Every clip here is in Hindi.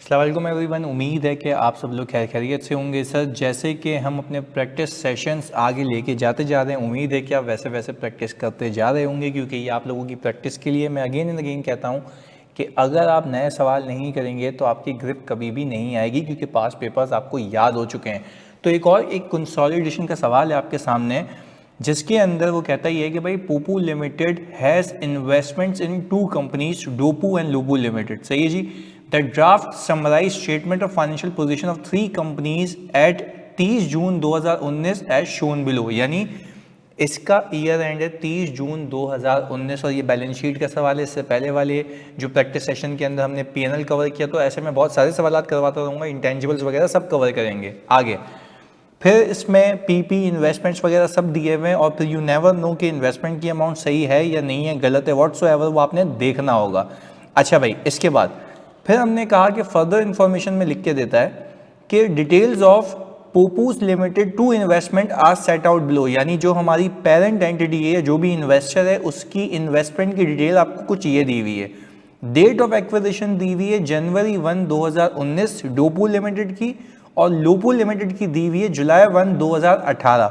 अस्सलाम वालेकुम एवरीवन। उम्मीद है कि आप सब लोग खैरियत से होंगे। सर, जैसे कि हम अपने प्रैक्टिस सेशंस आगे लेके जाते जा रहे हैं, उम्मीद है कि आप वैसे वैसे प्रैक्टिस करते जा रहे होंगे, क्योंकि ये आप लोगों की प्रैक्टिस के लिए मैं अगेन एंड अगेन कहता हूँ कि अगर आप नए सवाल नहीं करेंगे तो आपकी ग्रिप कभी भी नहीं आएगी, क्योंकि पास्ट पेपर्स आपको याद हो चुके हैं। तो एक कंसोलिडेशन का सवाल है आपके सामने, जिसके अंदर वो कहता ही है कि भाई Popu limited has investments in two companies, Dopu and Lobu limited. सही है जी। The draft summarised statement of financial position of three companies at 30 June 2019 as shown below. यानी इसका ईयर एंड है 30 जून 2019 और ये बैलेंस शीट का सवाल है। इससे पहले वाले जो प्रैक्टिस सेशन के अंदर हमने पीएनएल कवर किया, तो ऐसे में बहुत सारे सवाल करवाता रहूँगा, इंटेंजिबल्स वगैरह सब कवर करेंगे आगे। फिर इसमें पीपी इन्वेस्टमेंट्स वगैरह सब दिए हुए हैं, और फिर यू नेवर नो कि इन्वेस्टमेंट की अमाउंट सही है या नहीं है, गलत है, व्हाट्सोएवर, वो आपने देखना होगा। अच्छा भाई, इसके बाद फिर हमने कहा कि फर्दर इंफॉर्मेशन में लिख के देता है कि details of Popu's limited two investment are set out below. यानी जो हमारी पेरेंट एंटिटी है, जो भी इन्वेस्टर है, उसकी इन्वेस्टमेंट की डिटेल आपको कुछ ये दी हुई है। डेट ऑफ एक्विजिशन दी हुई है जनवरी 1, 2019 डोपू लिमिटेड की, और लोपू लिमिटेड की दी हुई है जुलाई 1, 2018।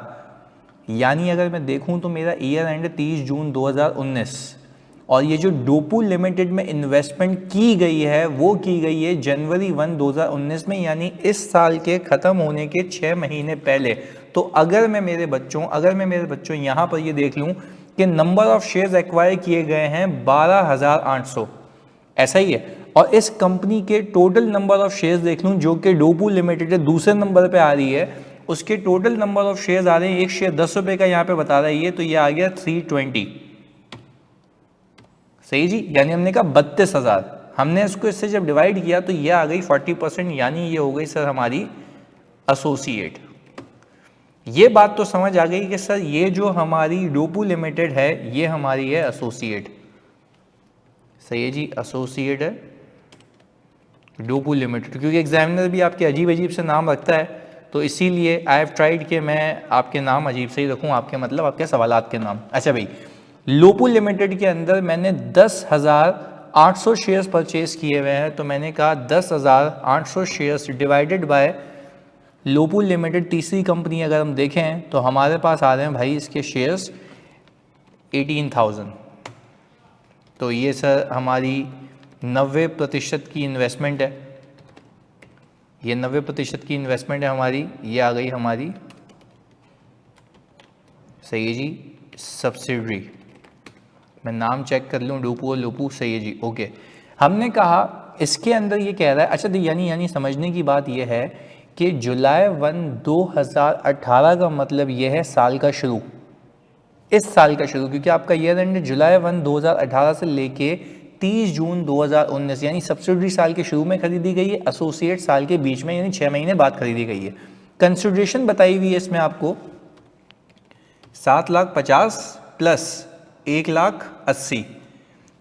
यानी अगर मैं देखूं तो मेरा ईयर एंड 30 जून 2019, और ये जो डोपू लिमिटेड में इन्वेस्टमेंट की गई है वो की गई है जनवरी 1, 2019 में, यानी इस साल के ख़त्म होने के 6 महीने पहले। तो अगर मैं मेरे बच्चों यहाँ पर ये देख लूँ कि नंबर ऑफ शेयर्स एक्वायर किए गए हैं 12,800, ऐसा ही है। और इस कंपनी के टोटल नंबर ऑफ शेयर्स देख लूँ, जो कि डोपू लिमिटेड है दूसरे नंबर पे आ रही है, उसके टोटल नंबर ऑफ शेयर्स आ रहे हैं, एक शेयर 10 रुपये का यहाँ पे बता रहा है ये, तो ये आ गया 320। सही जी। यानी हमने कहा 32,000, हमने इसको इससे जब डिवाइड किया तो ये आ गई 40%, यानी ये हो गई सर हमारी एसोसिएट। ये बात तो समझ आ गई कि सर ये जो हमारी डोपू लिमिटेड है ये हमारी है एसोसिएट। सही है जी, एसोसिएट है डोपू लिमिटेड, क्योंकि एग्जामिनर भी आपके अजीब अजीब से नाम रखता है, तो इसीलिए आई हैव ट्राइड कि मैं आपके नाम अजीब से ही रखूं, आपके मतलब आपके सवालात के नाम। अच्छा भाई, लोपू लिमिटेड के अंदर मैंने 10,800 शेयर्स परचेज किए हुए हैं, तो मैंने कहा 10,800 shares divided by Lopu limited, तीसरी कंपनी अगर हम देखें तो हमारे पास आ रहे हैं भाई इसके शेयर्स 18,000। तो ये सर हमारी 90% की इन्वेस्टमेंट है, ये 90% की इन्वेस्टमेंट है हमारी, ये आ गई हमारी, सही है जी, सब्सिडरी। मैं नाम चेक कर लूँ, डोपू और लोपू, सही है जी, ओके। हमने कहा इसके अंदर ये कह रहा है, अच्छा यानी समझने की बात ये है कि जुलाई 1, 2018 का मतलब ये है साल का शुरू, इस साल का शुरू, क्योंकि आपका ईयर एंड जुलाई 1, 2018 से लेके 30 जून 2019, यानी सब्सिडरी साल के शुरू में खरीदी गई है, एसोसिएट साल के बीच में, यानी 6 महीने बाद खरीदी गई है। कंसिडरेशन बताई हुई है इसमें आपको 7,50,000 प्लस 1,80,000,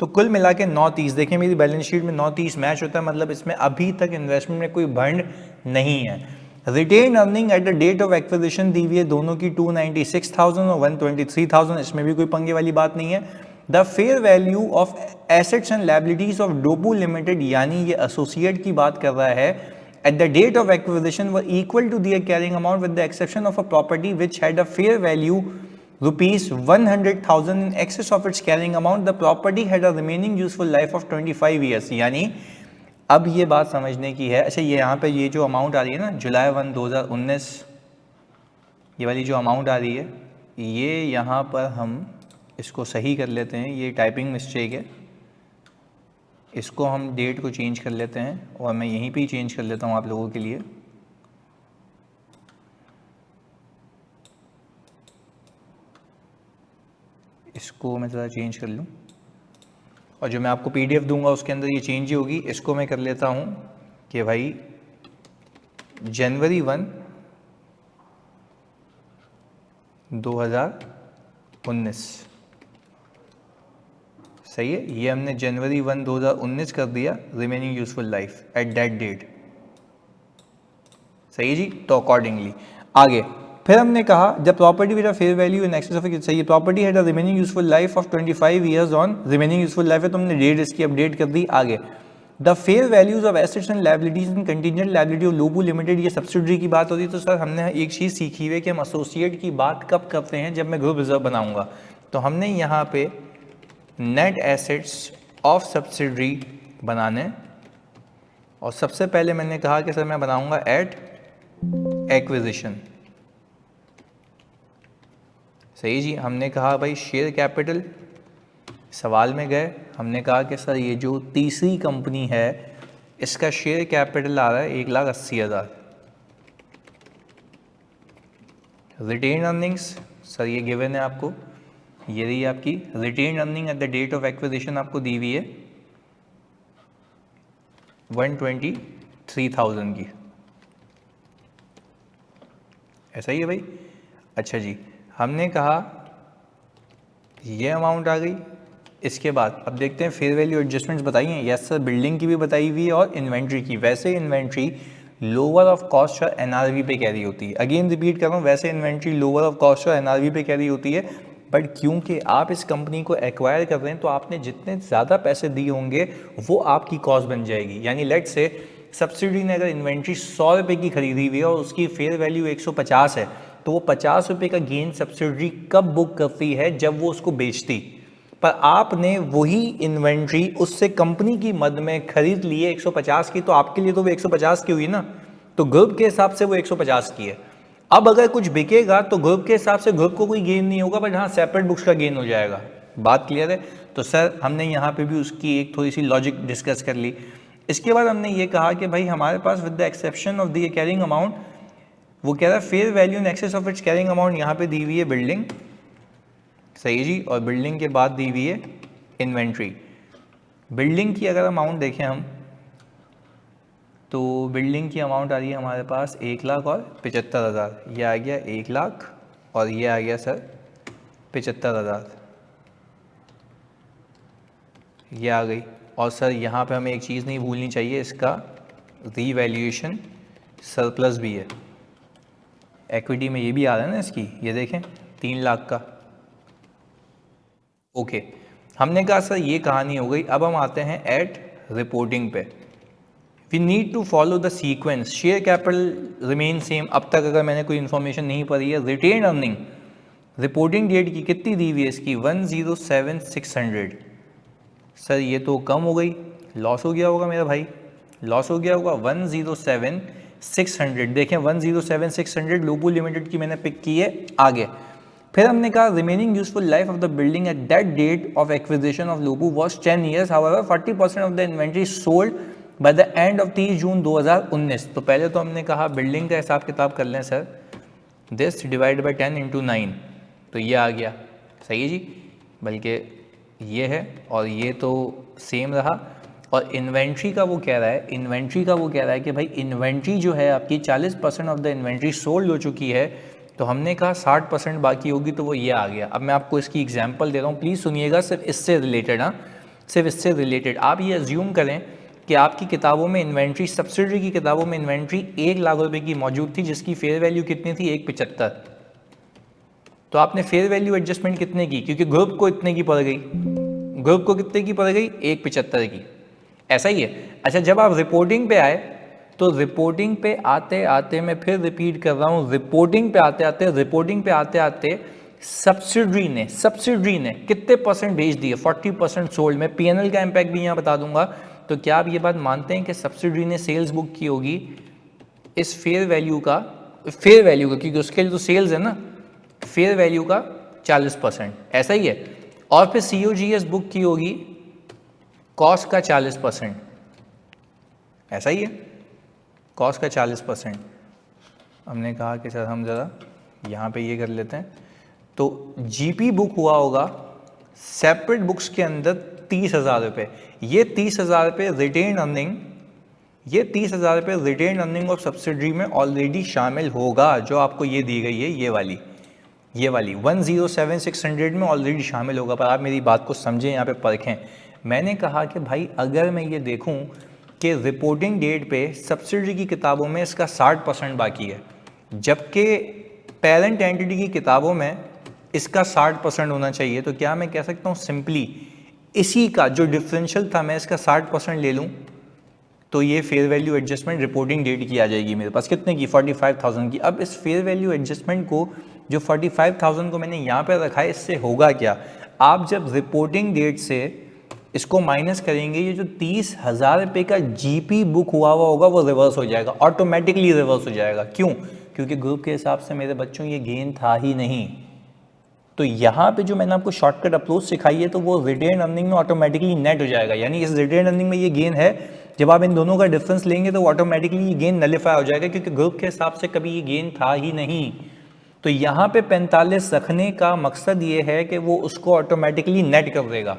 तो कुल मिला के 930। देखिए मेरी बैलेंस शीट में 930 मैच होता है, मतलब इसमें अभी तक इन्वेस्टमेंट में कोई भंड नहीं है। Retain earning at the date of acquisition दी हुई है दोनों की 296,000 और 123,000, इसमें भी कोई पंगे वाली बात नहीं है। The fair value of assets and liabilities of Dopu limited, यानी ये एसोसिएट की बात कर रहा है, at the date of acquisition were equal to their carrying amount with the exception of a property which had a fair value rupees 100,000 in excess of its carrying amount. The property had a remaining useful life of 25 years. यानी अब ये बात समझने की है। अच्छा, ये यहाँ पे ये जो अमाउंट आ रही है ना, जुलाई 1, 2019, ये वाली जो अमाउंट आ रही है, ये यहाँ पर हम इसको सही कर लेते हैं, ये टाइपिंग मिस्टेक है, इसको हम डेट को चेंज कर लेते हैं, और मैं यहीं पे ही चेंज कर लेता हूँ आप लोगों के लिए। इसको मैं ज़रा चेंज कर लूँ, और जो मैं आपको पीडीएफ दूंगा उसके अंदर ये चेंज ही होगी। इसको मैं कर लेता हूँ कि भाई जनवरी 1, 2019, सही है, ये हमने जनवरी 1, 2019 कर दिया, remaining useful life at that date, सही है जी। तो अकॉर्डिंगली आगे फिर हमने कहा जब property with a fair value in excess of, सही है, property had a remaining useful life of 25 years on, remaining useful life है, तो हमने डेट इसकी अपडेट कर दी। आगे the fair values of assets and liabilities and contingent liability of Lobo limited, ये सब्सिडरी की बात होती है। तो सर हमने एक चीज़ सीखी हुई है कि हम एसोसिएट की बात कब करते हैं, जब मैं ग्रुप रिजर्व बनाऊंगा। तो हमने यहाँ पे नेट एसेट्स ऑफ सब्सिडरी बनाने, और सबसे पहले मैंने कहा कि सर मैं बनाऊंगा एट एक्विजिशन। सही जी। हमने कहा भाई शेयर कैपिटल, सवाल में गए, हमने कहा कि सर ये जो तीसरी कंपनी है इसका शेयर कैपिटल आ रहा है 1,80,000। रिटेन अर्निंग्स, सर ये गिवन है आपको, ये रही आपकी retained earning at the date of acquisition, आपको दी हुई है 123,000 की। ऐसा ही है भाई। अच्छा जी, हमने कहा ये अमाउंट आ गई। इसके बाद अब देखते हैं फेयर वैल्यू एडजस्टमेंट्स बताई हैं। यस सर, बिल्डिंग की भी बताई हुई है और इन्वेंट्री की। वैसे इन्वेंट्री लोअर ऑफ कॉस्ट और एनआरवी पे कैरी होती है। अगेन रिपीट कर रहा हूँ, वैसे इन्वेंट्री लोअर ऑफ कॉस्ट और एनआरवी पे कैरी होती है, बट क्योंकि आप इस कंपनी को एक्वायर कर रहे हैं तो आपने जितने ज़्यादा पैसे दिए होंगे वो आपकी कॉस्ट बन जाएगी। यानी लेट से सब्सिडी ने अगर इन्वेंट्री 100 रुपये की खरीदी हुई है और उसकी फेयर वैल्यू 150 है, तो वो 50 रुपये का गेन सब्सिडी कब बुक करती है, जब वो उसको बेचती। पर आपने वही इन्वेंट्री उससे कंपनी की मद में खरीद ली है 150 की, तो आपके लिए तो वो 150 की हुई ना, तो ग्रुप के हिसाब से वो 150 की है। अब अगर कुछ बिकेगा तो ग्रुप के हिसाब से ग्रुप को कोई गेन नहीं होगा, बट हाँ सेपरेट बुक्स का गेन हो जाएगा। बात क्लियर है? तो सर हमने यहाँ पे भी उसकी एक थोड़ी सी लॉजिक डिस्कस कर ली। इसके बाद हमने ये कहा कि भाई हमारे पास with the exception of the carrying amount, वो कह रहा है fair value in excess of its carrying amount, यहाँ पे दी हुई है बिल्डिंग। सही जी। और बिल्डिंग के बाद दी हुई है इन्वेंट्री। बिल्डिंग की अगर अमाउंट देखें हम, तो बिल्डिंग की अमाउंट आ रही है हमारे पास 1,75,000। ये आ गया 1,00,000 और ये आ गया सर 75,000, ये आ गई। और सर यहाँ पे हमें एक चीज़ नहीं भूलनी चाहिए, इसका रीवैल्यूएशन सरप्लस भी है। इक्विटी में ये भी आ रहा है ना इसकी, ये देखें 3 लाख का। ओके, हमने कहा सर ये कहानी हो गई। अब हम आते हैं एट रिपोर्टिंग पे। We need to follow the sequence. Share capital remain same. अब तक अगर मैंने कोई इन्फॉर्मेशन नहीं पढ़ी है। रिटेन अर्निंग रिपोर्टिंग डेट की कितनी दी हुई है इसकी, 107,600। सर ये तो कम हो गई, लॉस हो गया होगा मेरा भाई, लॉस हो गया होगा। 107,600 देखें, 107,600 लोबो लिमिटेड की मैंने पिक की है आगे। फिर हमने कहा remaining useful life of the building at that date of acquisition of Lobo was 10 years। However 40% of the inventory sold by the end of 30 June 2019। तो पहले तो हमने कहा बिल्डिंग का हिसाब किताब कर लें sir, this divide by 10 into 9, तो ये आ गया। सही है जी, बल्कि ये है और ये तो सेम रहा। और इन्वेंट्री का वो कह रहा है, इन्वेंट्री का वो कह रहा है कि भाई इन्वेंट्री जो है आपकी 40% ऑफ द इन्वेंट्री सोल्ड हो चुकी है, तो हमने कहा 60% बाकी होगी, तो वो ये आ गया। अब मैं आपको इसकी एग्जांपल दे रहा हूँ, प्लीज़ सुनिएगा, सिर्फ इससे रिलेटेड। हाँ, सिर्फ इससे रिलेटेड। आप ये अज्यूम करें कि आपकी किताबों में इन्वेंट्री, सब्सिडरी की किताबों में इन्वेंट्री 1,00,000 रुपये की मौजूद थी, जिसकी फेयर वैल्यू कितनी थी, 1,75। तो आपने फेयर वैल्यू एडजस्टमेंट कितने की, क्योंकि ग्रुप को इतने की पड़ गई, ग्रुप को कितने की पड़ गई, 1,75 की। ऐसा ही है। अच्छा, जब आप रिपोर्टिंग पे आए, तो रिपोर्टिंग पे आते आते, मैं फिर रिपीट कर रहा हूँ, रिपोर्टिंग पे आते आते सब्सिडरी ने कितने परसेंट बेच दिए, 40% सोल्ड। मैं पीएनएल का इम्पैक्ट भी यहाँ बता दूंगा। तो क्या आप ये बात मानते हैं कि सब्सिडरी ने सेल्स बुक की होगी इस फेयर वैल्यू का, क्योंकि उसके लिए तो सेल्स है ना, फेयर वैल्यू का 40%, ऐसा ही है। और फिर COGS बुक की होगी कॉस्ट का 40%, ऐसा ही है, कॉस्ट का 40%। हमने कहा कि सर हम ज़रा यहाँ पे ये कर लेते हैं। तो GP बुक हुआ होगा सेपरेट बुक्स के अंदर 30,000 रुपये। ये 30,000 रुपये रिटेन अर्निंग, ये 30,000 रुपये रिटेन अर्निंग ऑफ सब्सिडरी में ऑलरेडी शामिल होगा, जो आपको ये दी गई है, ये वाली 107,600 में ऑलरेडी शामिल होगा। पर आप मेरी बात को समझें, यहाँ पे परखें। मैंने कहा कि भाई अगर मैं ये देखूं कि रिपोर्टिंग डेट पे सब्सिडरी की किताबों में इसका 60% बाकी है, जबकि पेरेंट एंटिटी की किताबों में इसका 60% होना चाहिए, तो क्या मैं कह सकता हूँ सिंपली इसी का जो डिफरेंशियल था मैं इसका 60% ले लूँ, तो ये fair value adjustment reporting date की आ जाएगी मेरे पास, कितने की, 45,000 की। अब इस फेयर वैल्यू एडजस्टमेंट को, जो 45,000 को मैंने यहाँ पे रखा है, इससे होगा क्या, आप जब रिपोर्टिंग डेट से इसको माइनस करेंगे, ये जो 30,000 रुपये का जीपी बुक हुआ होगा वो रिवर्स हो जाएगा, ऑटोमेटिकली रिवर्स हो जाएगा। क्यों? क्योंकि ग्रुप के हिसाब से मेरे बच्चों ये गेन था ही नहीं। तो यहाँ पे जो मैंने आपको शॉर्टकट अप्रोच सिखाई है, तो वो रिटेन अर्निंग में ऑटोमेटिकली नेट हो जाएगा। यानी इस रिटेन अर्निंग में ये गेन है, जब आप इन दोनों का डिफरेंस लेंगे तो ऑटोमेटिकली ये गेन नलिफाई हो जाएगा, क्योंकि ग्रुप के हिसाब से कभी ये गेन था ही नहीं। तो यहाँ पे 45 रखने का मकसद ये है कि वो उसको ऑटोमेटिकली नेट कर देगा।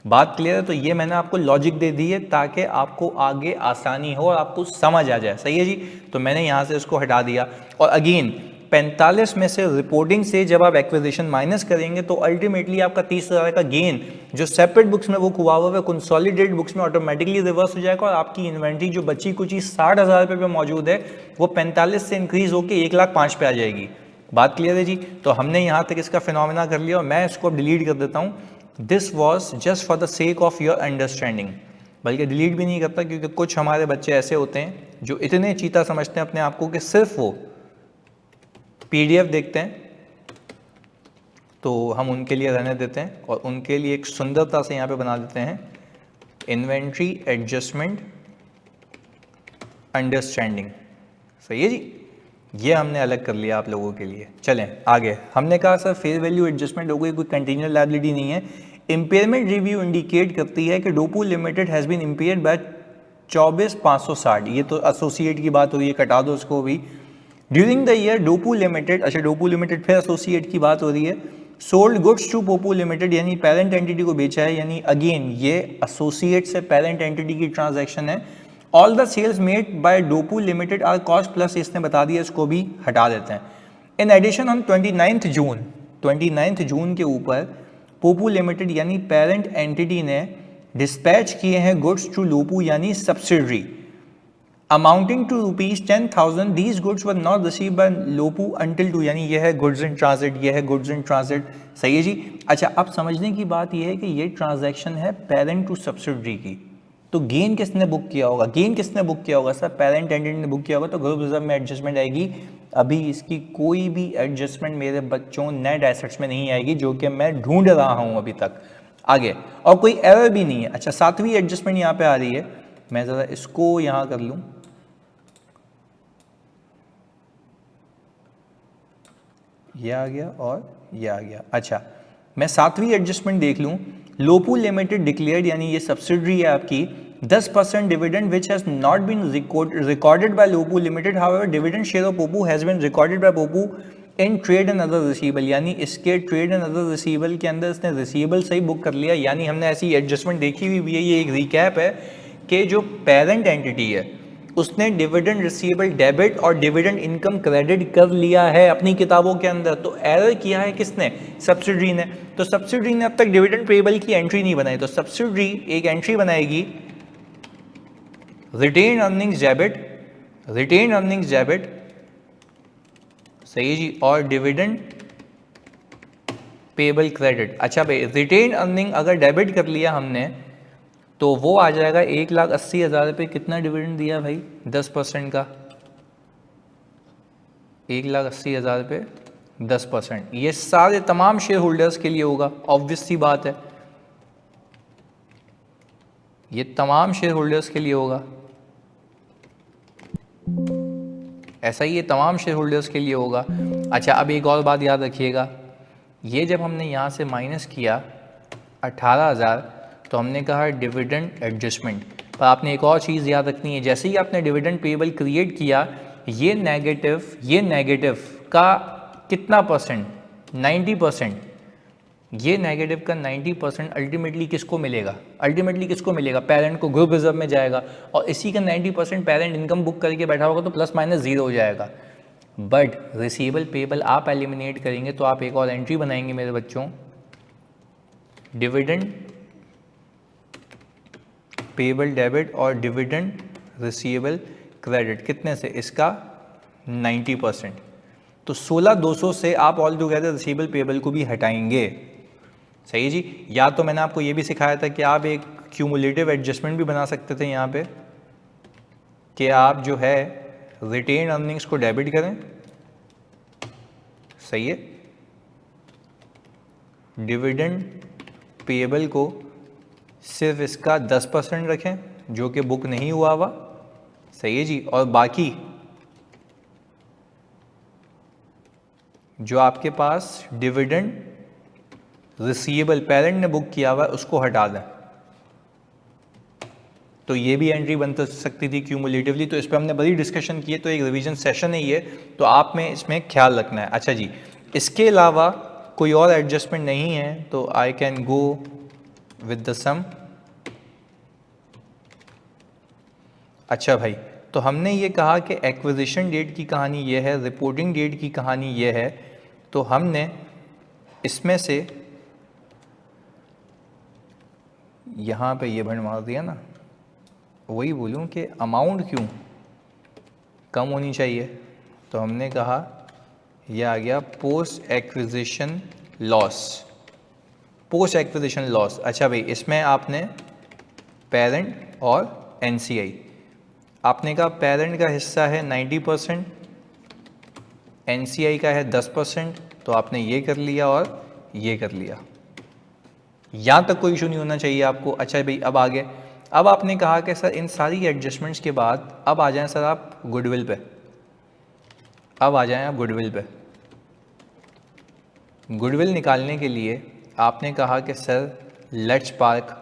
बात क्लियर है? तो ये मैंने आपको लॉजिक दे दी है ताकि आपको आगे आसानी हो और आपको समझ आ जाए। सही है जी? तो मैंने यहाँ से इसको हटा दिया। और अगेन 45 में से रिपोर्टिंग से जब आप एक्विजिशन माइनस करेंगे तो अल्टीमेटली आपका 30,000 का गेन जो सेपरेट बुक्स में बुक हुआ हुआ है कंसोलिडेटेड बुक्स में ऑटोमेटिकली रिवर्स हो जाएगा, और आपकी इन्वेंट्री जो बची कुछ 60,000 रुपये पे मौजूद है वो 45 से इंक्रीज होकर 1,05,000 पे आ जाएगी। बात क्लियर है जी? तो हमने यहाँ तक इसका फिनोमेना कर लिया और मैं इसको अब डिलीट कर देता हूँ। This was just for the sake of your understanding, बल्कि डिलीट भी नहीं करता, क्योंकि कुछ हमारे बच्चे ऐसे होते हैं जो इतने चीता समझते हैं अपने आप को कि सिर्फ वो पीडीएफ देखते हैं। तो हम उनके लिए रहने देते हैं और उनके लिए एक सुंदरता से यहाँ पे बना देते हैं इन्वेंट्री एडजस्टमेंट अंडरस्टैंडिंग। सही है जी? ये हमने अलग कर लिया आप लोगों के लिए। चलें आगे। हमने कहा सर फेयर वैल्यू एडजस्टमेंट हो गई, कोई कंटीन्यूअल लायबिलिटी नहीं है। इम्पेयरमेंट रिव्यू इंडिकेट करती है कि Dopu limited has been impaired by 24,560। ये तो एसोसिएट की बात हो रही है, कटा दो उसको भी। During the year Dopu limited, अच्छा डोपू लिमिटेड फिर एसोसिएट की बात हो रही है, sold goods to Popu limited, यानी पेरेंट एंटिटी को बेचा है। यानी अगेन ये एसोसिएट से पेरेंट एंटिटी की ट्रांजैक्शन है। All the sales made by Dopu limited are cost plus, इसने बता दिया, इसको भी हटा देते हैं। इन एडिशन ऑन 29 जून के ऊपर पोपू लिमिटेड यानी पेरेंट एंटिटी ने डिस्पैच किए हैं गुड्स टू लोपू यानी subsidiary amounting to ₹10,000। These goods were not receive by Lopu until two, यानी ये है गुड्स इन ट्रांजिट, ये है गुड्स इन ट्रांजिट। सही है जी? अच्छा, अब समझने की बात यह है कि ये ट्रांजैक्शन है पेरेंट टू सब्सिडरी की। तो गेन किसने बुक किया होगा? गेन किसने बुक किया होगा? सर पेरेंट एंटिटी ने बुक किया होगा, तो ग्रुप रिजर्व में एडजस्टमेंट आएगी। अभी इसकी कोई भी एडजस्टमेंट मेरे बच्चों नेट एसेट्स में नहीं आएगी, जो कि मैं ढूंढ रहा हूं अभी तक। आगे और कोई एरर भी नहीं है। अच्छा, 7वीं एडजस्टमेंट यहाँ पे आ रही है, मैं ज़रा इसको यहाँ कर लूँ, ये आ गया और ये आ गया। अच्छा, मैं 7वीं एडजस्टमेंट देख लूँ। लोपू लिमिटेड डिक्लेयर्ड, यानी ये सब्सिडरी है आपकी, 10% dividend which has not been recorded by Lopu limited, however dividend share of Popu has been recorded by Popu in trade and other receivable, यानी इसके ट्रेड एंड अदर रिसीवेबल के अंदर इसने रिसीवेबल सही बुक कर लिया। यानी हमने ऐसी एडजस्टमेंट देखी हुई भी है। ये एक रिकैप है कि जो पेरेंट एंटिटी है उसने डिविडेंड रिसीवेबल डेबिट और डिविडेंड इनकम क्रेडिट कर लिया है अपनी किताबों के अंदर। तो एरर किया है किसने? सब्सिडरी ने। तो सब्सिडरी ने अब तक डिविडेंड पेएबल की एंट्री नहीं बनाई, तो सब्सिडरी एक एंट्री बनाएगी रिटेन अर्निंग्स डेबिट, सही जी, और डिविडेंड पेएबल क्रेडिट। अच्छा भाई, रिटेन अर्निंग अगर डेबिट कर लिया हमने तो वो आ जाएगा 1,80,000 रुपये। कितना डिविडेंड दिया भाई? 10% का, 1,80,000 रुपये 10%। ये सारे तमाम शेयर होल्डर्स के लिए होगा, ऑब्वियस सी बात है, ये तमाम शेयर होल्डर्स के लिए होगा। ऐसा ही ये तमाम शेयर होल्डर्स के लिए होगा। अच्छा, अब एक और बात याद रखिएगा, ये जब हमने यहाँ से माइनस किया 18,000 तो हमने कहा डिविडेंड एडजस्टमेंट। पर आपने एक और चीज़ याद रखनी है, जैसे ही आपने डिविडेंड पेएबल क्रिएट किया, ये नेगेटिव का कितना परसेंट? 90%। ये नेगेटिव का 90% अल्टीमेटली किसको मिलेगा? पेरेंट को, ग्रुप रिजर्व में जाएगा, और इसी का 90% पेरेंट इनकम बुक करके बैठा होगा, तो प्लस माइनस जीरो हो जाएगा। बट रिसीवेबल पेएबल आप एलिमिनेट करेंगे तो आप एक और एंट्री बनाएंगे मेरे बच्चों, डिविडेंड पेएबल डेबिट और डिविडेंड रिसीवेबल क्रेडिट। कितने से? इसका 90%। तो 16,200 से आप ऑल टुगेदर रिसीवेबल पेएबल को भी हटाएंगे। सही जी? या तो मैंने आपको ये भी सिखाया था कि आप एक क्यूमुलेटिव एडजस्टमेंट भी बना सकते थे यहाँ पे, कि आप जो है रिटेन अर्निंग्स को डेबिट करें, सही है, डिविडेंड पेएबल को सिर्फ इसका 10% रखें जो कि बुक नहीं हुआ हुआ, सही है जी, और बाकी जो आपके पास डिविडेंड रिसीवेबल पेरेंट ने बुक किया हुआ है उसको हटा दें। तो ये भी एंट्री बन सकती थी क्यूमुलेटिवली, तो इस पर हमने बड़ी डिस्कशन की है, तो एक रिवीजन सेशन है ये, तो आप में इसमें ख्याल रखना है। अच्छा जी, इसके अलावा कोई और एडजस्टमेंट नहीं है तो I can go with the sum. अच्छा भाई, तो हमने ये कहा कि एक्विजिशन डेट की कहानी ये है, रिपोर्टिंग डेट की कहानी ये है, तो हमने इसमें से यहाँ पे ये भंड मार दिया ना, वही बोलूँ कि अमाउंट क्यों कम होनी चाहिए, तो हमने कहा यह आ गया post acquisition loss, post acquisition loss. अच्छा भाई, इसमें आपने पेरेंट और एनसीआई, आपने कहा पेरेंट का हिस्सा है 90%, एनसीआई का है 10%, तो आपने ये कर लिया और ये कर लिया, यहाँ तक कोई इशू नहीं होना चाहिए आपको। अच्छा भाई, अब आगे, अब आपने कहा कि सर इन सारी एडजस्टमेंट्स के बाद अब आ जाएं सर आप गुडविल पे, अब आ जाएं आप गुडविल पे। गुडविल निकालने के लिए आपने कहा कि सर लेट्स पार्क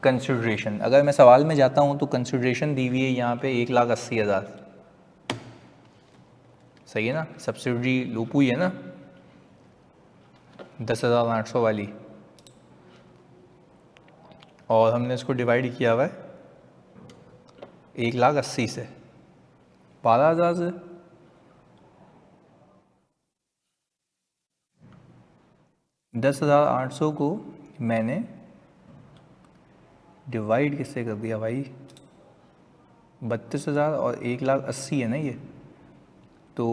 कंसिडरेशन, अगर मैं सवाल में जाता हूँ तो कंसिडरेशन दी हुई है यहाँ पे 1,80,000, सही है ना, सब्सिडी लूप हुई है ना 10,800 वाली, और हमने इसको डिवाइड किया हुआ है 1,80,000 से, 12,000 से, $10,800 को मैंने डिवाइड किससे कर दिया भाई, 32,000 और 1,80,000 है ना ये, तो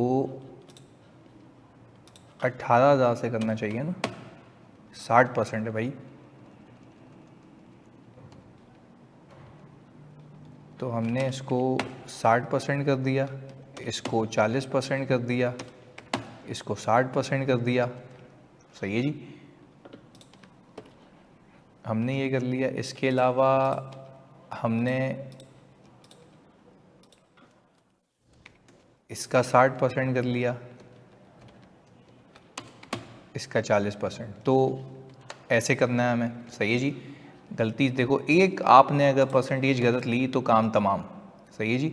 18,000 से करना चाहिए ना, 60% है भाई, तो हमने इसको 60% कर दिया, इसको 40% कर दिया, इसको 60% कर दिया, सही है जी, हमने ये कर लिया। इसके अलावा हमने इसका 60% कर लिया, इसका 40%, तो ऐसे करना है हमें, सही है जी। गलती देखो, एक आपने अगर परसेंटेज गलत ली तो काम तमाम, सही है जी,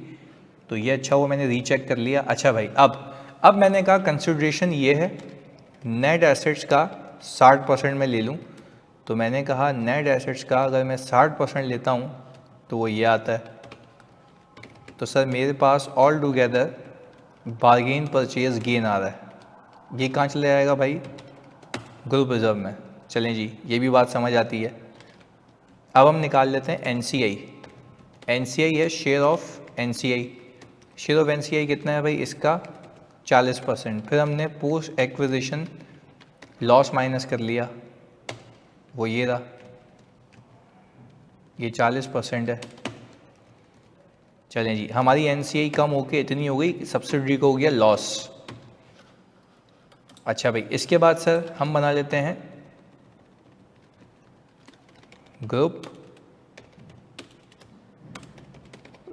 तो ये अच्छा हुआ मैंने रीचेक कर लिया। अच्छा भाई, अब मैंने कहा कंसिडरेशन ये है, नेट एसेट्स का 60% में ले लूँ, तो मैंने कहा नेट एसेट्स का अगर मैं 60% लेता हूँ तो वो ये आता है, तो सर मेरे पास all together bargain purchase gain आ रहा है, ये कहाँ चले जाएगा भाई, ग्रुप रिजर्व में। चलें जी, ये भी बात समझ आती है। अब हम निकाल लेते हैं एनसीआई, एनसीआई है share of NCI, share of NCI कितना है भाई, इसका 40%, फिर हमने पोस्ट एक्विजिशन लॉस माइनस कर लिया, वो ये रहा, ये 40% है। चलें जी, हमारी एनसीआई कम होके इतनी हो गई, सब्सिडी को हो गया लॉस। अच्छा भाई, इसके बाद सर हम बना लेते हैं ग्रुप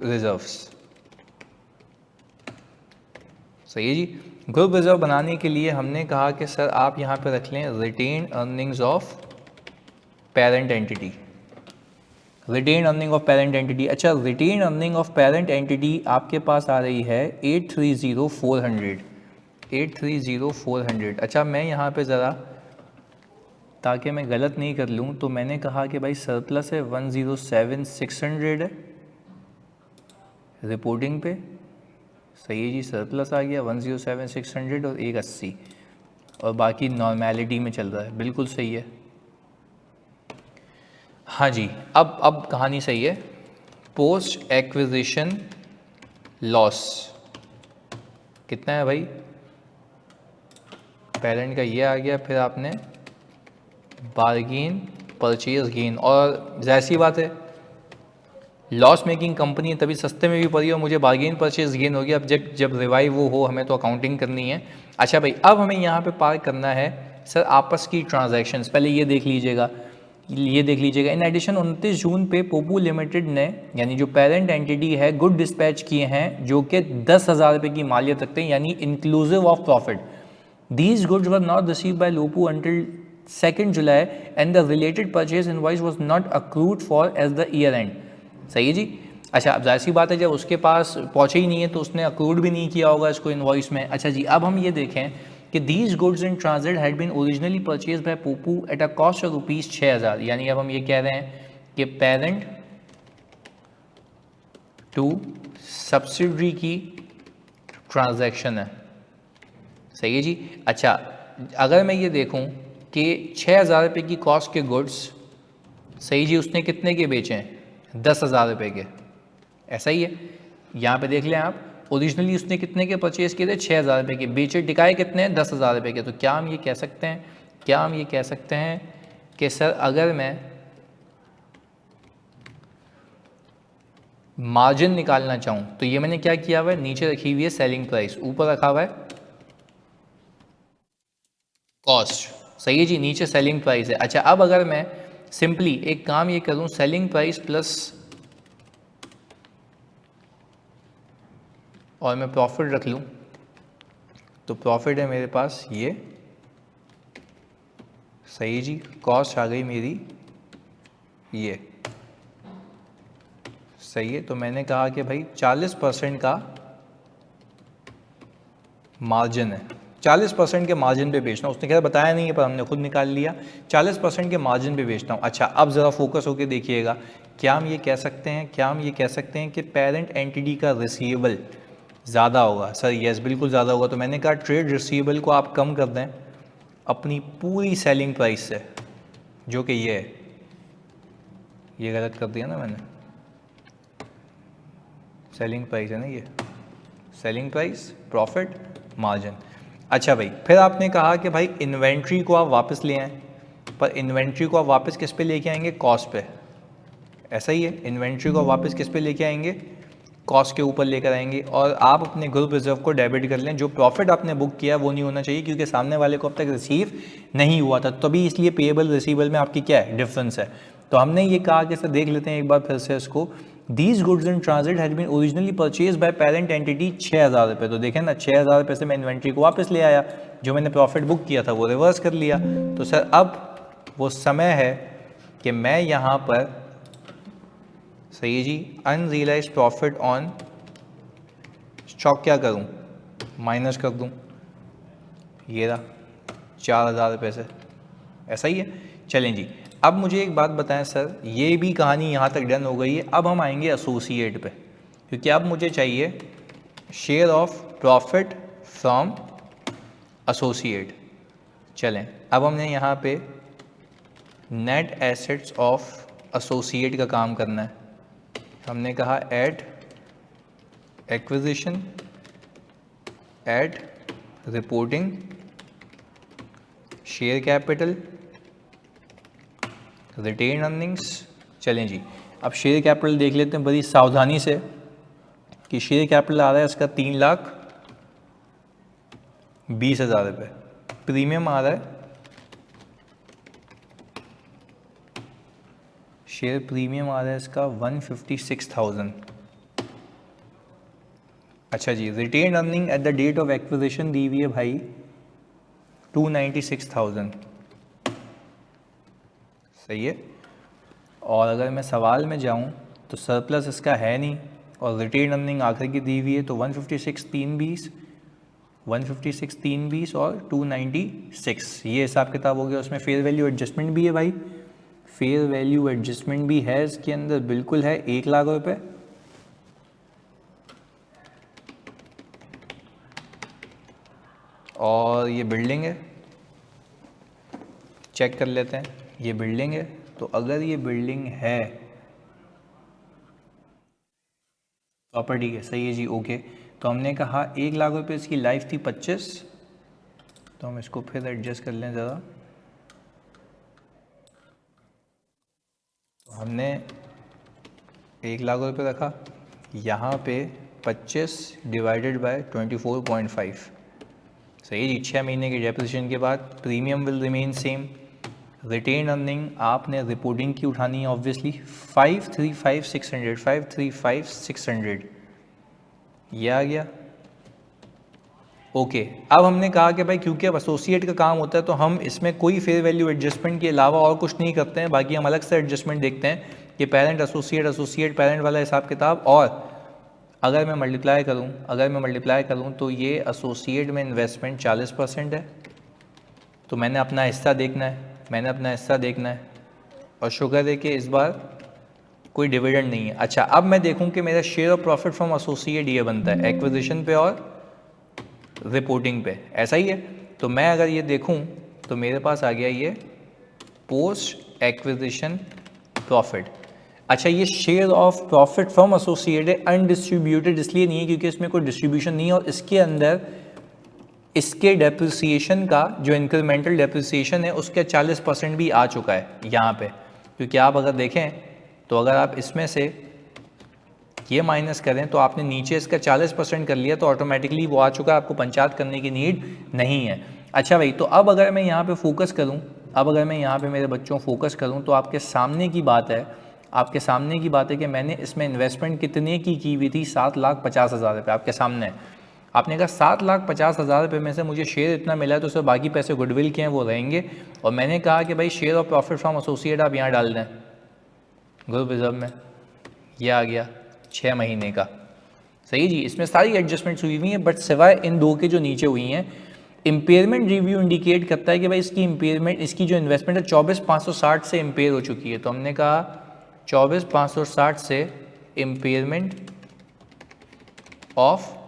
रिजर्व्स, सही है जी। ग्रुप रिजर्व बनाने के लिए हमने कहा कि सर आप यहाँ पे रख लें retain earnings of parent entity, retain earning of parent entity. अच्छा, retain earning of parent entity आपके पास आ रही है 830,400, 830,400। अच्छा, मैं यहाँ पे ज़रा ताकि मैं गलत नहीं कर लूँ, तो मैंने कहा कि भाई सरप्लस है 107,600 है रिपोर्टिंग पे, सही है जी, सरप्लस आ गया 107,600 और 180, और बाकी नॉर्मेलिटी में चल रहा है, बिल्कुल सही है। हाँ जी, अब कहानी सही है। पोस्ट एक्विजिशन लॉस कितना है भाई, पेरेंट का ये आ गया, फिर आपने बारगेन परचेज गेन, और जाहिर सी बात है लॉस मेकिंग कंपनी है तभी सस्ते में भी पड़ी और मुझे बार्गेन परचेज गेन हो गया। अब जब जब रिवाइव वो हो हमें तो अकाउंटिंग करनी है। अच्छा भाई, अब हमें यहाँ पे पार करना है सर आपस की ट्रांजैक्शंस। पहले ये देख लीजिएगा, इन एडिशन 29 जून पे पोपू लिमिटेड ने यानी जो पेरेंट एंटिटी है गुड डिस्पैच किए हैं जो कि 10,000 रुपये की मालियत रखते हैं यानी inclusive of profit. These goods were not received by Lopu until 2nd July and the related purchase invoice was not accrued for as the year end। सही है जी। अच्छा, अब जाहिर सी बात है जब उसके पास पहुँचे ही नहीं है तो उसने अक्रूड भी नहीं किया होगा इसको इन्वॉइस में। अच्छा जी, अब हम ये देखें कि these goods in transit had been originally purchase by Popu at a cost of rupees 6,000। यानी अब हम ये कह रहे हैं कि पेरेंट टू सब्सिडरी की ट्रांजैक्शन है। सही है जी। अच्छा, अगर मैं ये देखूं कि 6,000 रुपये की कॉस्ट के गुड्स, सही जी, उसने कितने के बेचे हैं? 10,000 रुपये के। ऐसा ही है, यहाँ पे देख लें आप, ओरिजिनली उसने कितने के परचेज किए थे? 6,000 रुपये के। बेचे टिकाए कितने हैं? 10,000 रुपये के। तो क्या हम ये कह सकते हैं, कि सर अगर मैं मार्जिन निकालना चाहूँ तो ये मैंने क्या किया हुआ है, नीचे रखी हुई है सेलिंग प्राइस, ऊपर रखा हुआ है कॉस्ट। सही है जी, नीचे सेलिंग प्राइस है। अच्छा, अब अगर मैं सिंपली एक काम ये करूं, सेलिंग प्राइस प्लस और मैं प्रॉफिट रख लूं, तो प्रॉफिट है मेरे पास ये। सही जी, कॉस्ट आ गई मेरी ये। सही है, तो मैंने कहा कि भाई 40% का मार्जिन है, 40% के मार्जिन पे बेचना। उसने क्या बताया नहीं है पर हमने खुद निकाल लिया, 40% के मार्जिन पे बेचता हूँ। अच्छा, अब ज़रा फोकस होके देखिएगा, क्या हम ये कह सकते हैं कि पेरेंट एंटिटी का रिसीवेबल ज़्यादा होगा? सर यस, बिल्कुल ज़्यादा होगा। तो मैंने कहा ट्रेड रिसीवेबल को आप कम कर दें अपनी पूरी सेलिंग प्राइस से, जो कि ये है। ये गलत कर दिया ना मैंने, सेलिंग प्राइस है ना ये, सेलिंग प्राइस, प्रॉफिट, मार्जिन। अच्छा भाई, फिर आपने कहा कि भाई इन्वेंट्री को आप वापस ले आएँ, पर इन्वेंट्री को आप वापस किस पे लेके आएंगे? कॉस्ट पे। ऐसा ही है, इन्वेंट्री को वापस किस पे लेके आएंगे? कॉस्ट के ऊपर लेकर आएंगे। और आप अपने ग्रुप रिजर्व को डेबिट कर लें, जो प्रॉफिट आपने बुक किया वो नहीं होना चाहिए क्योंकि सामने वाले को अब तक रिसीव नहीं हुआ था, तभी इसलिए पेएबल रिसीवेबल में आपकी क्या है, डिफरेंस है। तो हमने ये कहा कि सर देख लेते हैं एक बार फिर से इसको, these goods in transit had been originally purchase by parent entity 6,000 रुपये। तो देखें ना, 6,000 रुपये से मैं इन्वेंट्री को वापस ले आया, जो मैंने प्रॉफिट बुक किया था वो रिवर्स कर लिया। तो सर अब वो समय है कि मैं यहाँ पर, सही है जी, अनरियलाइज प्रॉफिट ऑन स्टॉक क्या करूँ, माइनस कर दूँ। ये रहा 4,000 रुपये से। ऐसा ही है। चलें जी, अब मुझे एक बात बताएं सर, ये भी कहानी यहाँ तक डन हो गई है। अब हम आएंगे एसोसिएट पे, क्योंकि अब मुझे चाहिए share of profit from associate. चलें, अब हमने यहाँ पे नेट एसेट्स ऑफ एसोसिएट का काम करना है। हमने कहा at acquisition, at reporting, share capital, retained earnings. चलें जी, अब शेयर कैपिटल देख लेते हैं बड़ी सावधानी से कि शेयर कैपिटल आ रहा है इसका 3,20,000 रुपये। प्रीमियम आ रहा है, शेयर प्रीमियम आ रहा है इसका 156,000। अच्छा जी, retain earning at the date of acquisition दी हुई है भाई 296,000। सही है। और अगर मैं सवाल में जाऊं तो सरप्लस इसका है नहीं, और रिटेन अर्निंग आखिर की दी हुई है, तो 156 320 और 296, ये हिसाब किताब हो गया। उसमें फेयर वैल्यू एडजस्टमेंट भी है भाई, फेयर वैल्यू एडजस्टमेंट भी है इसके अंदर, बिल्कुल है, 1,00,000 रुपये। और ये बिल्डिंग है, चेक कर लेते हैं, ये बिल्डिंग है। तो अगर ये बिल्डिंग है प्रॉपर्टी है, सही है जी, ओके। तो हमने कहा 1,00,000 रुपये इसकी लाइफ थी 25, तो हम इसको फिर एडजस्ट कर लें ज़रा। तो हमने 1,00,000 रखा, यहाँ पे 25 डिवाइडेड बाय 24.5, सही जी। 6 महीने की डेप्रिसिएशन के बाद premium will remain same. Retained earning आपने रिपोर्टिंग की उठानी है ऑब्वियसली, 535,600, 535,600 ये आ गया। ओके अब हमने कहा कि भाई क्योंकि अब एसोसिएट का काम होता है तो हम इसमें कोई फेयर वैल्यू एडजस्टमेंट के अलावा और कुछ नहीं करते हैं, बाकी हम अलग से एडजस्टमेंट देखते हैं कि पेरेंट एसोसिएट, एसोसिएट पेरेंट वाला हिसाब किताब। और अगर मैं मल्टीप्लाई करूं तो ये एसोसिएट में इन्वेस्टमेंट 40% है, तो मैंने अपना हिस्सा देखना है, और शुक्र है कि इस बार कोई डिविडेंड नहीं है। अच्छा अब मैं देखूं कि मेरा share of profit from associate ये बनता है एक्विजिशन पे और रिपोर्टिंग पे, ऐसा ही है। तो मैं अगर ये देखूं तो मेरे पास आ गया ये पोस्ट एक्विजिशन प्रॉफिट। अच्छा ये share of profit from associate है, अनडिस्ट्रीब्यूटेड इसलिए नहीं है क्योंकि इसमें कोई डिस्ट्रीब्यूशन नहीं है, और इसके अंदर इसके डेप्रिसिएशन का जो इंक्रीमेंटल डेप्रिसिएशन है उसका 40% भी आ चुका है यहाँ पे। क्योंकि आप अगर देखें तो अगर आप इसमें से ये माइनस करें तो आपने नीचे इसका 40% कर लिया तो ऑटोमेटिकली वो आ चुका है, आपको पंचायत करने की नीड नहीं है। अच्छा भाई तो अब अगर मैं यहाँ पे फोकस करूँ, मेरे बच्चों फोकस करूँ तो आपके सामने की बात है कि मैंने इसमें इन्वेस्टमेंट कितने की हुई थी, 7,50,000 रुपये आपके सामने है। आपने कहा 7,50,000 रुपये में से मुझे शेयर इतना मिला है तो उससे बाकी पैसे गुडविल के हैं वो रहेंगे, और मैंने कहा कि भाई share of profit from associate आप यहाँ डाल दें ग्रुप रिजर्व में, ये आ गया 6 महीने का, सही जी। इसमें सारी एडजस्टमेंट्स हुई हैं बट सिवाय इन दो के जो नीचे हुई हैं। इम्पेयरमेंट रिव्यू इंडिकेट करता है कि भाई इसकी इम्पेयरमेंट, इसकी जो इन्वेस्टमेंट है 24,560 से इम्पेयर हो चुकी है, तो हमने कहा 24,560 से इम्पेयरमेंट ऑफ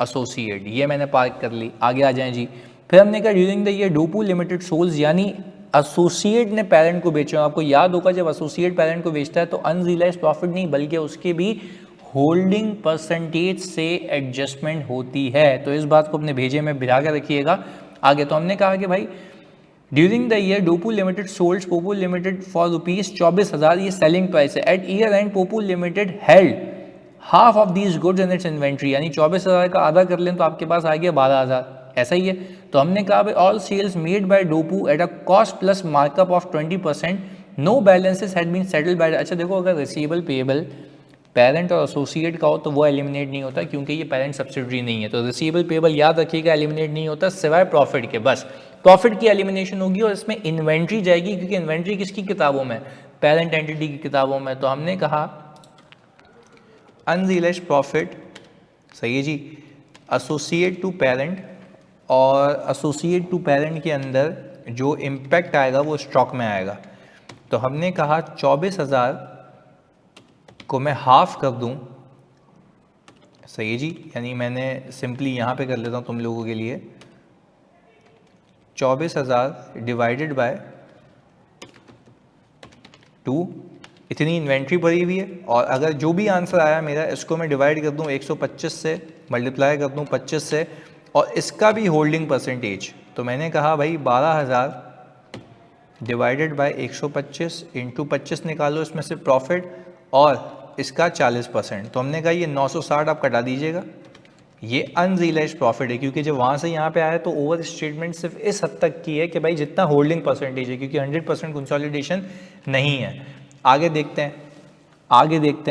एसोसिएट, ये मैंने पार्क कर ली। आगे आ जाएं जी। फिर हमने कहा during the year Dopu limited sells, यानी एसोसिएट ने पेरेंट को बेचा। आपको याद होगा जब एसोसिएट पेरेंट को बेचता है तो अनरियलाइज्ड प्रॉफिट नहीं बल्कि उसके भी होल्डिंग परसेंटेज से एडजस्टमेंट होती है, तो इस बात को अपने भेजे में भिड़ा कर रखिएगा। आगे तो हमने कहा कि भाई during the year Dopu limited sold Popu limited for ₹24,000, ये सेलिंग प्राइस है। At year end Popu limited held half of these goods in its inventory, यानी 24,000 का आधा कर लें तो आपके पास आ गया 12,000, ऐसा ही है। तो हमने कहा भाई all sales made by Dopu at a cost plus markup of 20%, no balances had been settled by. अच्छा देखो अगर रिसीवेबल पेएबल पेरेंट और एसोसिएट का हो तो वो एलिमिनेट नहीं होता क्योंकि ये पेरेंट सब्सिडरी नहीं है, तो रिसीवेबल पेएबल याद रखिएगा एलिमिनेट नहीं होता सिवाय प्रॉफिट के, बस प्रॉफिट की एलिमिनेशन होगी और इसमें इन्वेंट्री जाएगी क्योंकि इन्वेंट्री किसकी किताबों में, पेरेंट एंटिटी की किताबों में। तो हमने कहा अनरियलाइज्ड प्रॉफिट, सही है जी, एसोसिएट टू पेरेंट, और एसोसिएट टू पेरेंट के अंदर जो इम्पैक्ट आएगा वो स्टॉक में आएगा। तो हमने कहा 24,000 को मैं हाफ कर दूं, सही है जी, यानी मैंने सिंपली यहाँ पे कर लेता हूँ तुम लोगों के लिए, 24,000 डिवाइडेड बाय 2, इतनी इन्वेंट्री भरी हुई है। और अगर जो भी आंसर आया मेरा इसको मैं डिवाइड कर दूं 125 से, मल्टीप्लाई कर दूं 25 से, और इसका भी होल्डिंग परसेंटेज, तो मैंने कहा भाई 12,000 डिवाइडेड बाय 125 इंटू 25 निकालो इसमें से प्रॉफिट और इसका 40%, तो हमने कहा ये 960 आप कटा दीजिएगा, ये अनरियलाइज्ड प्रॉफिट है। क्योंकि जब वहाँ से यहाँ पे आया तो ओवर स्टेटमेंट सिर्फ इस हद तक की है कि भाई जितना होल्डिंग परसेंटेज है, क्योंकि 100% कंसोलिडेशन नहीं है। आगे देखते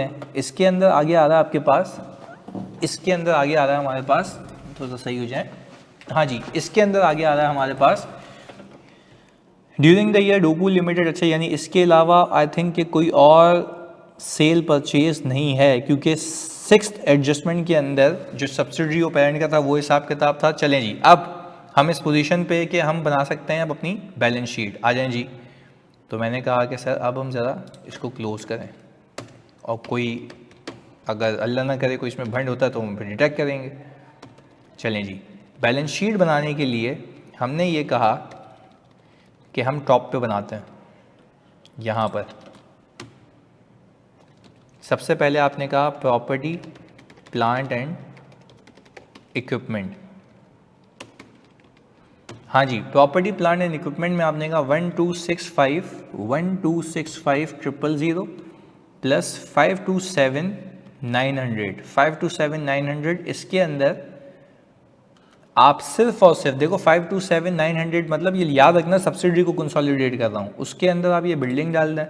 हैं, इसके अंदर आगे आ रहा है आपके पास, हमारे पास, थोड़ा सा सही हो जाए, हाँ जी, इसके अंदर आगे आ रहा है हमारे पास during the year Dopu limited. अच्छा यानी इसके अलावा आई थिंक कि कोई और सेल परचेज नहीं है क्योंकि 6th एडजस्टमेंट के अंदर जो सब्सिडरी और पेरेंट का था वो हिसाब किताब था। चलें जी, अब हम इस पोजीशन पे कि हम बना सकते हैं अब अपनी बैलेंस शीट, आ जाएं जी। तो मैंने कहा कि सर अब हम ज़रा इसको क्लोज़ करें, और कोई अगर अल्लाह ना करे कोई इसमें भंड होता है तो हम फिर डिटेक्ट करेंगे। चलें जी, बैलेंस शीट बनाने के लिए हमने ये कहा कि हम टॉप पे बनाते हैं। यहाँ पर सबसे पहले आपने कहा प्रॉपर्टी प्लांट एंड इक्विपमेंट, हाँ जी, प्रॉपर्टी प्लांट एंड इक्विपमेंट में आपने कहा 1265 1265 000, प्लस 527,900, 527,900 इसके अंदर आप सिर्फ और सिर्फ देखो 527,900 मतलब ये याद रखना सब्सिडरी को कंसोलिडेट कर रहा हूँ, उसके अंदर आप ये बिल्डिंग डाल दें।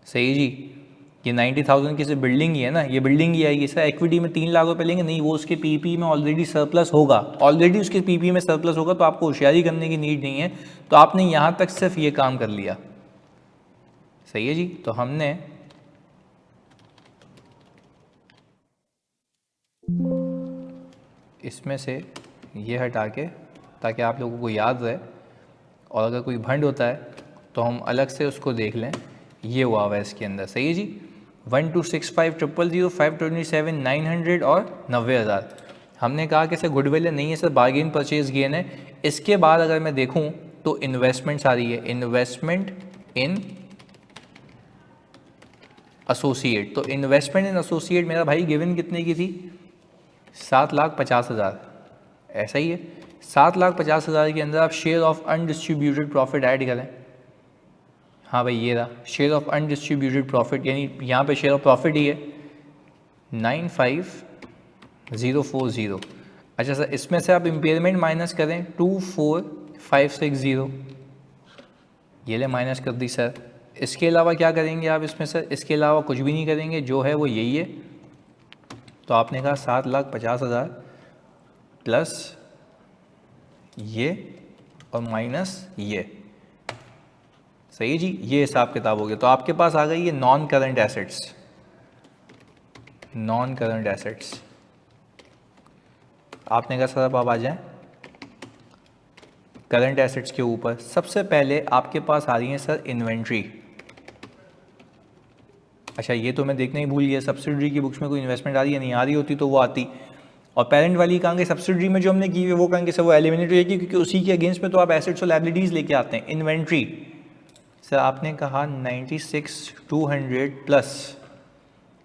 सही जी, ये 90,000 की सिर्फ बिल्डिंग ही है ना, ये बिल्डिंग ही आएगी। सर इक्विटी में 3 लाख रुपए लेंगे, नहीं वो उसके पीपी में ऑलरेडी सरप्लस होगा, ऑलरेडी उसके पीपी में सरप्लस होगा, तो आपको होशियारी करने की नीड नहीं है। तो आपने यहाँ तक सिर्फ ये काम कर लिया। सही है जी, तो हमने इसमें से ये हटा के, ताकि आप लोगों को याद रहे, और अगर कोई भंड होता है तो हम अलग से उसको देख लें। ये हुआ हुआ है इसके अंदर। सही है जी, 1265,000, 527,900 और 90,000। हमने कहा कि सर गुडविल है, नहीं है सर, बार्गेन परचेज गेन है। इसके बाद अगर मैं देखूं तो इन्वेस्टमेंट्स आ रही है, इन्वेस्टमेंट इन एसोसिएट। तो इन्वेस्टमेंट इन एसोसिएट मेरा भाई गिवन कितने की थी? 7,50,000। ऐसा ही है, 7,50,000 के अंदर आप share of undistributed profit add करें। हाँ भाई ये रहा शेयर ऑफ अनडिस्ट्रीब्यूटेड प्रॉफिट, यानी यहाँ पे शेयर ऑफ प्रॉफिट ही है 95,040। अच्छा सर, इसमें से आप इम्पेयरमेंट माइनस करें 24,560, ये ले माइनस कर दी सर। इसके अलावा क्या करेंगे आप इसमें सर? इसके अलावा कुछ भी नहीं करेंगे, जो है वो यही है। तो आपने कहा 7,50,000 प्लस ये और माइनस ये। सही है जी, ये हिसाब किताब हो गया। तो आपके पास आ गई ये non current assets, non current assets. आपने कहा सर अब आप आ जाएं करंट एसेट्स के ऊपर। सबसे पहले आपके पास आ रही है सर इन्वेंट्री। अच्छा ये तो मैं देखना ही भूल गया, सब्सिडरी की बुक्स में कोई इन्वेस्टमेंट आ रही है, नहीं आ रही होती तो वो आती। और पेरेंट वाली कहाँ गई? सब्सिडरी में जो हमने की है वो कहाँ गई सर? वो एलिमिनेट हो जाएगी, क्योंकि उसी के अगेंस्ट में तो आप एसेट्स और लायबिलिटीज़ लेके आते हैं। इन्वेंट्री सर आपने कहा 96,200 प्लस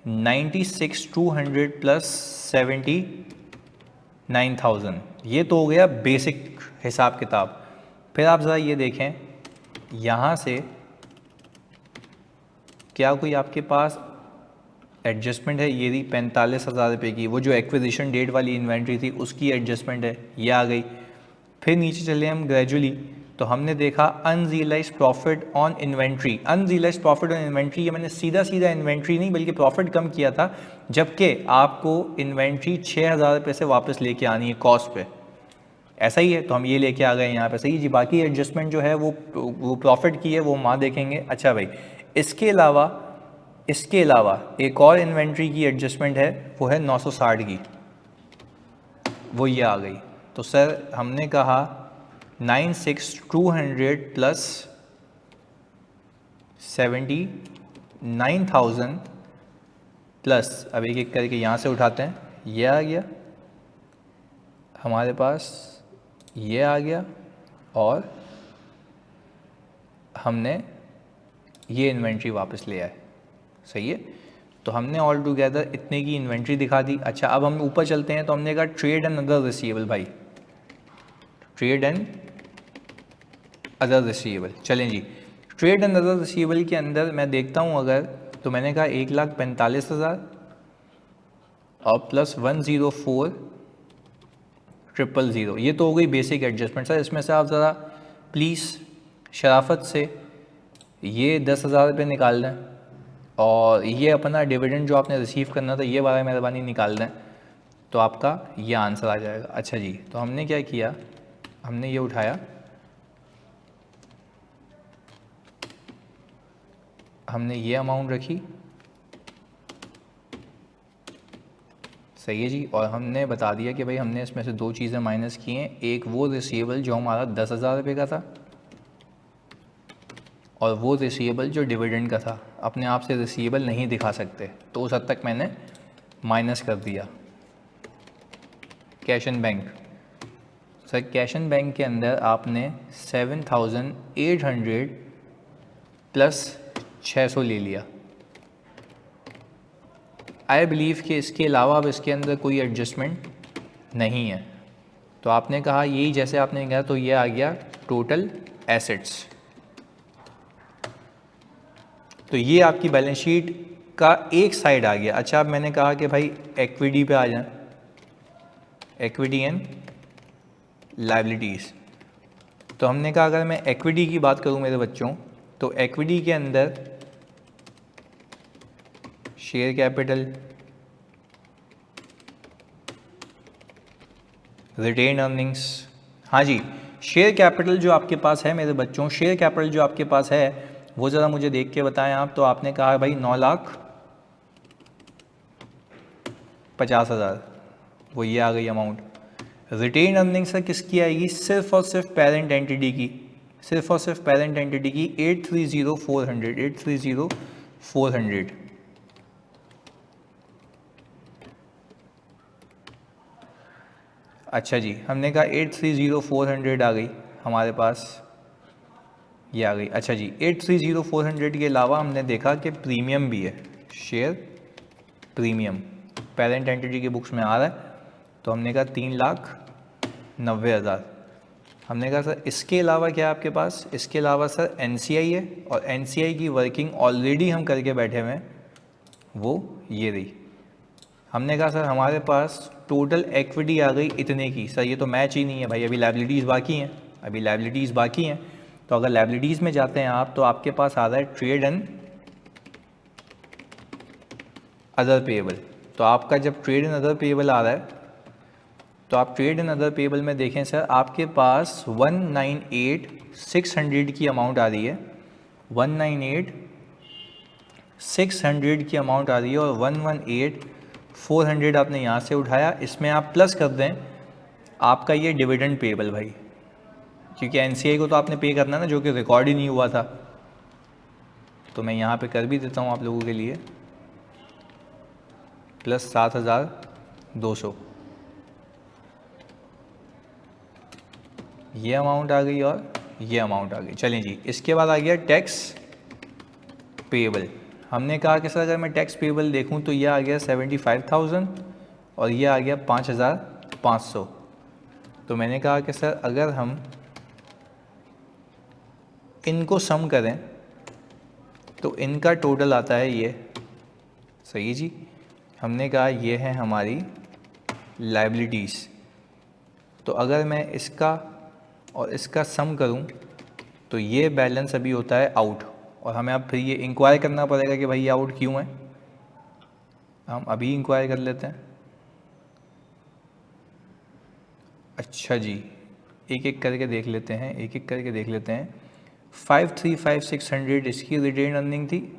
96,200 प्लस 79,000, ये तो हो गया बेसिक हिसाब किताब। फिर आप ज़रा ये देखें, यहाँ से क्या कोई आपके पास एडजस्टमेंट है? ये रही 45,000 रुपये की, वो जो एक्विजिशन डेट वाली इन्वेंट्री थी उसकी एडजस्टमेंट है, ये आ गई। फिर नीचे चले हम ग्रेजुअली, तो हमने देखा unrealised profit on inventory. Unrealised profit on inventory, ये मैंने सीधा सीधा इन्वेंट्री नहीं बल्कि प्रॉफिट कम किया था, जबकि आपको इन्वेंट्री 6,000 रुपये से वापस लेके आनी है कॉस्ट पे। ऐसा ही है, तो हम ये लेके आ गए यहाँ पे। सही जी, बाकी एडजस्टमेंट जो है वो प्रॉफिट की है, वो वहाँ देखेंगे। अच्छा भाई, इसके अलावा एक और इन्वेंट्री की एडजस्टमेंट है, वो है 960 की, वो ये आ गई। तो सर हमने कहा 96,200 प्लस 79,000 प्लस, अब एक एक करके यहाँ से उठाते हैं, ये आ गया हमारे पास, ये आ गया, और हमने ये इन्वेंट्री वापस ले आए। सही है, तो हमने ऑल टुगेदर इतने की इन्वेंट्री दिखा दी। अच्छा अब हम ऊपर चलते हैं, तो हमने कहा ट्रेड एंड अदर रिसीवेबल। भाई ट्रेड एंड अदर रिसीवेबल, चलें जी। ट्रेड एंड अदर रिसीवेबल के अंदर मैं देखता हूँ अगर, तो मैंने कहा 1,45,000 और प्लस 104,000, ये तो हो गई बेसिक एडजस्टमेंट। सर इसमें से आप ज़रा प्लीज़ शराफत से ये 10,000 रुपये निकाल दें, और ये अपना डिविडेंड जो आपने रिसीव करना था ये वाला मेहरबानी निकाल दें, तो आपका ये आंसर आ जाएगा। अच्छा जी, तो हमने क्या किया, हमने ये उठाया, हमने ये अमाउंट रखी। सही है जी, और हमने बता दिया कि भाई हमने इसमें से दो चीज़ें माइनस की हैं, एक वो रिसीवेबल जो हमारा 10,000 रुपये का था, और वो रिसीवेबल जो डिविडेंड का था। अपने आप से रिसीवेबल नहीं दिखा सकते, तो उस हद तक मैंने माइनस कर दिया। Cash and bank, sir cash and bank के अंदर आपने 7,800 प्लस 600 ले लिया। आई बिलीव कि इसके अलावा अब इसके अंदर कोई एडजस्टमेंट नहीं है। तो आपने कहा यही, जैसे आपने कहा, तो ये आ गया टोटल एसेट्स। तो ये आपकी बैलेंस शीट का एक साइड आ गया। अच्छा, अब मैंने कहा कि भाई इक्विटी पे आ जाए, इक्विटी एंड लायबिलिटीज़। तो हमने कहा अगर मैं इक्विटी की बात करूं मेरे बच्चों, तो इक्विटी के अंदर शेयर कैपिटल, रिटेन अर्निंग्स। हाँ जी, शेयर कैपिटल जो आपके पास है मेरे बच्चों, शेयर कैपिटल जो आपके पास है वो ज़रा मुझे देख के बताएं आप। तो आपने कहा भाई 9,50,000, वो ये आ गई अमाउंट। रिटेन अर्निंग सर किसकी आएगी? सिर्फ और सिर्फ पेरेंट एंटिटी की, सिर्फ और सिर्फ पेरेंट एंटिटी की 830,400, 830,400। अच्छा जी, हमने कहा 830,400 आ गई हमारे पास, ये आ गई। अच्छा जी, 830,400 के अलावा हमने देखा कि प्रीमियम भी है, शेयर प्रीमियम पेरेंट एंटिटी के बुक्स में आ रहा है। तो हमने कहा 3,90,000। हमने कहा सर इसके अलावा क्या है आपके पास? इसके अलावा सर एनसीआई है, और एनसीआई की वर्किंग ऑलरेडी हम करके बैठे हुए हैं, वो ये रही। हमने कहा सर हमारे पास टोटल इक्विटी आ गई इतने की। सर ये तो मैच ही नहीं है भाई, अभी लायबिलिटीज़ बाकी हैं, अभी लायबिलिटीज़ बाकी हैं। तो अगर लायबिलिटीज़ में जाते हैं आप, तो आपके पास आ रहा है ट्रेड एंड अदर पेएबल। तो आपका जब ट्रेड एंड अदर पेएबल आ रहा है, तो आप ट्रेड एंड अदर पेएबल में देखें सर, आपके पास 198,600 की अमाउंट आ रही है, 198,600 की अमाउंट आ रही है, और 118,400 आपने यहाँ से उठाया। इसमें आप प्लस कर दें आपका ये डिविडेंड पेएबल भाई, क्योंकि एनसीआई को तो आपने पे करना ना, जो कि रिकॉर्ड ही नहीं हुआ था। तो मैं यहाँ पे कर भी देता हूँ आप लोगों के लिए, प्लस 7,200 ये अमाउंट आ गई, और ये अमाउंट आ गई। चलें जी, इसके बाद आ गया टैक्स पेएबल। हमने कहा कि सर अगर मैं टैक्स पेएबल देखूं तो ये आ गया 75,000, और ये आ गया 5,500। तो मैंने कहा कि सर अगर हम इनको सम करें तो इनका टोटल आता है ये, सही जी। हमने कहा ये है हमारी लायबिलिटीज़। तो अगर मैं इसका और इसका सम करूं तो ये बैलेंस अभी होता है आउट, और हमें अब फिर ये इंक्वायर करना पड़ेगा कि भाई ये आउट क्यों है। हम अभी इंक्वायर कर लेते हैं। अच्छा जी, एक एक करके देख लेते हैं, एक एक करके देख लेते हैं। 535,600 इसकी रिटेन अर्निंग थी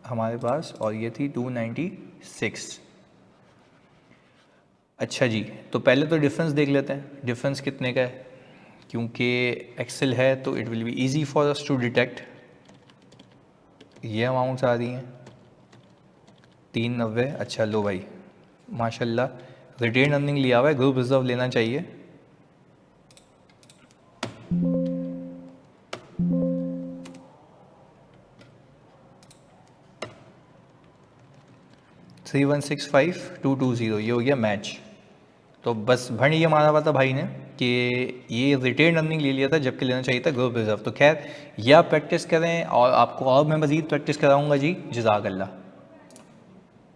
हमारे पास, और ये थी 296। अच्छा जी, तो पहले तो डिफरेंस देख लेते हैं, डिफरेंस कितने का है। क्योंकि एक्सेल है तो it will be easy for us to detect. ये अमाउंट्स आ रही हैं 390। अच्छा लो भाई, माशाल्लाह रिटेन अर्निंग लिया हुआ है, ग्रुप रिजर्व लेना चाहिए। $3,165,220 ये हो गया मैच। तो बस भंड ये मारा हुआ था भाई ने कि ये रिटेन अर्निंग ले लिया था, जबकि लेना चाहिए था ग्रुप रिजर्व। तो खैर ये आप प्रैक्टिस करें, और आपको और मैं मज़ीद प्रैक्टिस कराऊंगा जी। जज़ाकल्लाह।